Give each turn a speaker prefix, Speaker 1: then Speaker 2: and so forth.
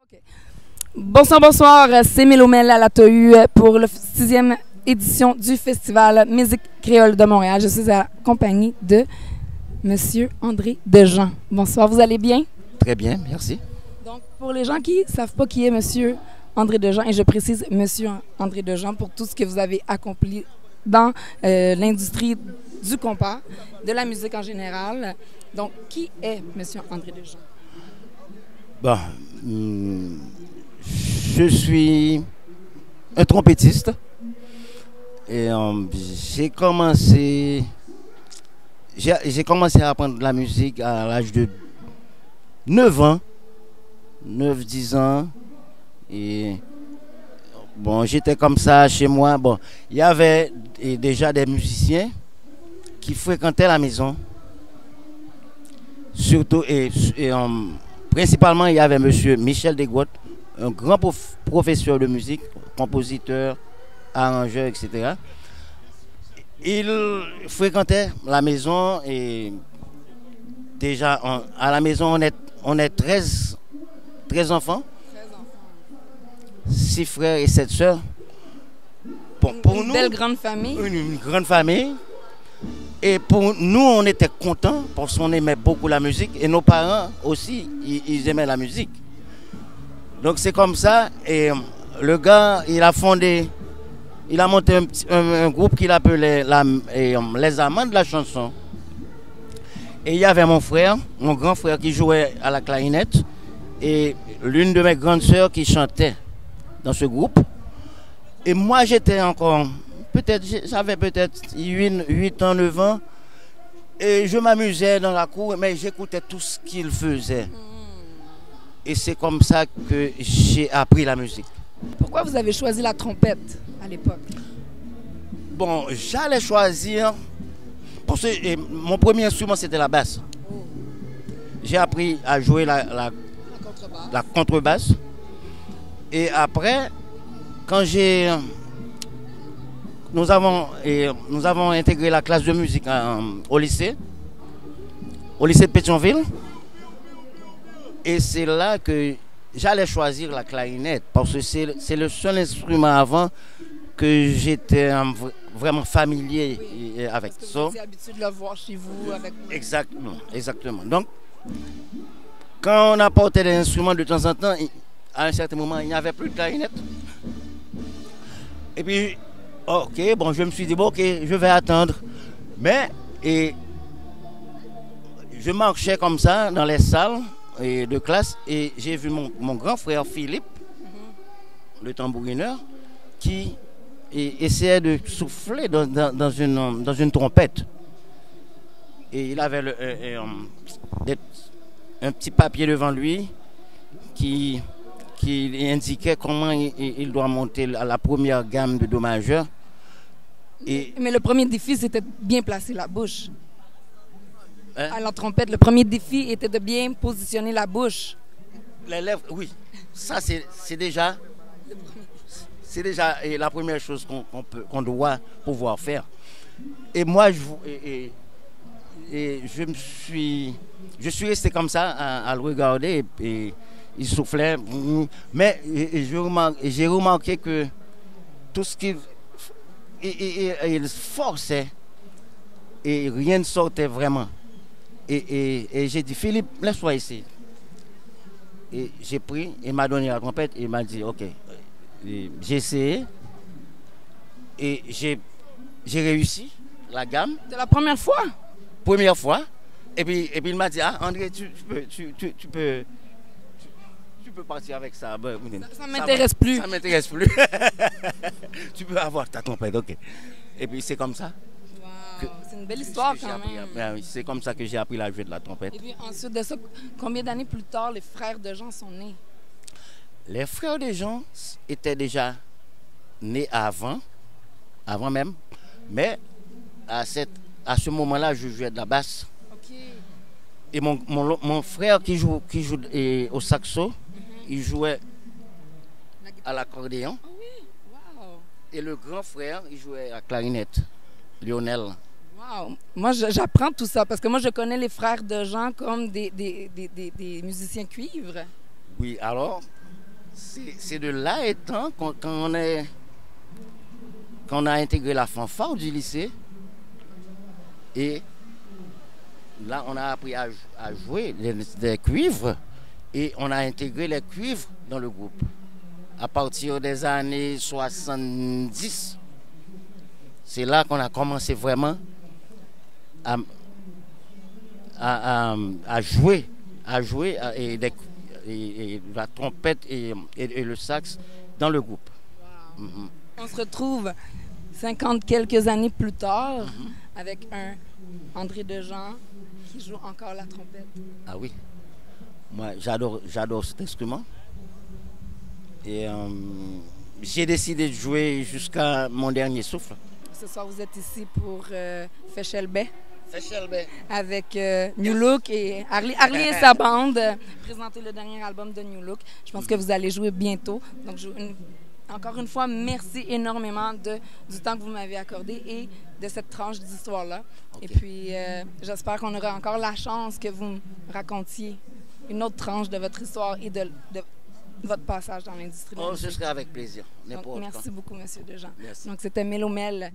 Speaker 1: Okay. Bonsoir, bonsoir, c'est Mélomel à la Tohu pour la 6e édition du Festival Musique créole de Montréal. Je suis accompagnée de Monsieur André Dejean. Bonsoir, vous allez bien?
Speaker 2: Très bien, merci.
Speaker 1: Donc, pour les gens qui ne savent pas qui est Monsieur André Dejean, et je précise Monsieur André Dejean pour tout ce que vous avez accompli dans l'industrie du compas, de la musique en général. Donc, qui est Monsieur André Dejean?
Speaker 2: Bon, je suis un trompettiste et j'ai commencé à apprendre la musique à l'âge de 9 ans, 9-10 ans. Et bon, j'étais comme ça chez moi. Bon, il y avait déjà des musiciens qui fréquentaient la maison. Surtout principalement, il y avait M. Michel Desgrottes, un grand professeur de musique, compositeur, arrangeur, etc. Il fréquentait la maison et déjà à la maison, on est 13 enfants, 6 frères et 7 sœurs. Bon,
Speaker 1: Une belle grande famille.
Speaker 2: Une grande famille. Et pour nous, on était contents parce qu'on aimait beaucoup la musique. Et nos parents aussi, ils aimaient la musique. Donc c'est comme ça. Et le gars, il a monté un groupe qu'il appelait les Amants de la chanson. Et il y avait mon grand frère qui jouait à la clarinette. Et l'une de mes grandes sœurs qui chantait dans ce groupe. Et moi, j'étais encore... J'avais peut-être 8 ans, 9 ans, et je m'amusais dans la cour, mais j'écoutais tout ce qu'il faisait. Et c'est comme ça que j'ai appris la musique.
Speaker 1: Pourquoi vous avez choisi la trompette à l'époque?
Speaker 2: Bon, j'allais choisir, parce que mon premier instrument c'était la basse. J'ai appris à jouer la contrebasse. Et après, quand nous avons intégré la classe de musique au lycée de Pétionville. Et c'est là que j'allais choisir la clarinette parce que c'est le seul instrument avant que j'étais vraiment familier avec.
Speaker 1: Vous avez l'habitude de le voir chez vous avec...
Speaker 2: Exactement. Donc, quand on apportait des instruments de temps en temps, à un certain moment, il n'y avait plus de clarinette. Et puis, ok, bon, je me suis dit, bon, ok, je vais attendre. Mais, je marchais comme ça dans les salles de classe et j'ai vu mon grand frère Philippe, le tambourineur, qui essayait de souffler dans une trompette. Et il avait un petit papier devant lui qui indiquait comment il doit monter à la première gamme de do majeur.
Speaker 1: Mais le premier défi, c'était de bien placer la bouche. Hein? À la trompette, le premier défi était de bien positionner la bouche.
Speaker 2: Les lèvres, oui. Ça, c'est déjà la première chose qu'on doit pouvoir faire. Et moi, je suis resté comme ça à le regarder et il soufflait. Mais j'ai remarqué que tout ce qu'il... il forçait et rien ne sortait vraiment. Et j'ai dit, Philippe, laisse-moi ici. Et j'ai pris, il m'a donné la trompette et il m'a dit, ok. J'ai essayé et j'ai réussi la gamme.
Speaker 1: C'est la première fois?
Speaker 2: Première fois. Et puis il m'a dit, ah André, tu peux partir avec ça.
Speaker 1: Ça ne m'intéresse plus.
Speaker 2: Ça m'intéresse plus. Tu peux avoir ta trompette, ok. Et puis c'est comme ça.
Speaker 1: Wow, c'est une belle histoire quand même.
Speaker 2: C'est comme ça que j'ai appris à jouer de la trompette.
Speaker 1: Et puis ensuite de ça, combien d'années plus tard les frères Dejean sont nés?
Speaker 2: Les frères Dejean étaient déjà nés avant même. Mais à ce moment-là, je jouais de la basse.
Speaker 1: Okay.
Speaker 2: Et mon frère qui joue au saxo, il jouait à l'accordéon.
Speaker 1: Oh oui, wow.
Speaker 2: Et le grand frère, il jouait à la clarinette, Lionel.
Speaker 1: Wow. Moi, j'apprends tout ça parce que moi, je connais les frères Dejean comme des musiciens cuivres.
Speaker 2: Oui, alors, C'est de là étant quand on a intégré la fanfare du lycée. Et là, on a appris à jouer des cuivres et on a intégré les cuivres dans le groupe. À partir des années 70, c'est là qu'on a commencé vraiment à jouer et la trompette et le sax dans le groupe.
Speaker 1: Wow. On se retrouve 50 quelques années plus tard avec un André Dejean qui joue encore la trompette.
Speaker 2: Ah oui, moi j'adore cet instrument. Et j'ai décidé de jouer jusqu'à mon dernier souffle.
Speaker 1: Ce soir, vous êtes ici pour Feshel Bay.
Speaker 2: Feshel Bay.
Speaker 1: Avec New Look et Harley et sa bande, présenter le dernier album de New Look. Je pense que vous allez jouer bientôt. Donc, encore une fois, merci énormément du temps que vous m'avez accordé et de cette tranche d'histoire-là. Okay. Et puis, j'espère qu'on aura encore la chance que vous me racontiez une autre tranche de votre histoire et de votre passage dans l'industrie.
Speaker 2: Oh, ce serait avec plaisir.
Speaker 1: Donc, merci beaucoup, M. Dejean.
Speaker 2: Merci.
Speaker 1: Donc, c'était Mélomel.